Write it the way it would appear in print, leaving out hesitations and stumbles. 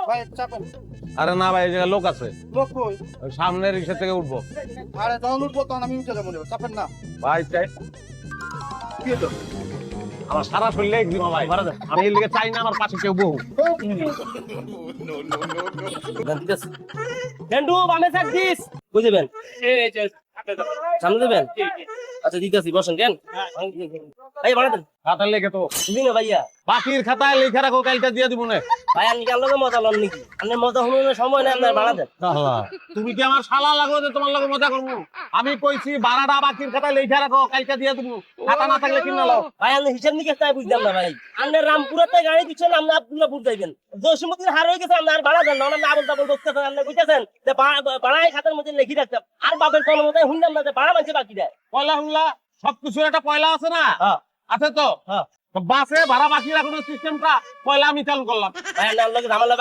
ভাই চাপেন। আরে না ভাই, এই জায়গায় লোক আছে। লোক কই? ওই সামনে রিক্সা থেকে উঠবো। আরে যখন উঠবো তখন আমি উঠে যাবো, চাপেন না। ভাই চাই কি হলো? আমার সারা শরীরে একদিন ভাই, আমি এই লিগে চাই না আমার পাশে কেউ বহু। গেন্ডু বামে থাক দিস বুঝে দেবেন সামনে দেবেন আচ্ছা দিতেছি বসেন কেন এই বাড়া দেন খাতার লেগে তো দিন ভাইয়া বাকির খাতায় লেখা রাখো, কালকে দিয়ে দিব না। ভাই আপনি কেন লোকে মজা লন নাকি আপনার মজা হলো সময় নেই আপনার বাড়া দেন তুমি কি আমার শালা লাগো যে তোমার লগে মজা করবো? আমি কইছি ভাড়াটা বাকির খাতায় লেখা রাখো, কালকে দিয়ে দিব। খাতা না থাকলে কিনা লাও। ভাই আপনি হিসাব নিকেশ তাই বুঝলাম না ভাই আপনার রামপুরাতে গাড়ি দিচ্ছেন আপনি আব্দুল্লাহপুর যাইবেন জসিমুদ্দিন হার হয়ে গেছে আপনার ভাড়া দেন না আপনি আবল তাবল বলতেছেন আপনি বুঝতেছেন যে ভাড়ায় খাতার মধ্যে লিখে রাখতাম আর বাপের কোনো মতো শুনলাম না যে ভাড়া মানছে বাকি দেয় পয়লা হুল্লা সবকিছু একটা পয়লা আছে না? হ্যাঁ আছে তো। হ্যাঁ তো বাসে ভাড়া বাকি রাখানোর সিস্টেমটা পয়লা আমি চালু করলাম। ভাই আপনার লোকে ঝামেলা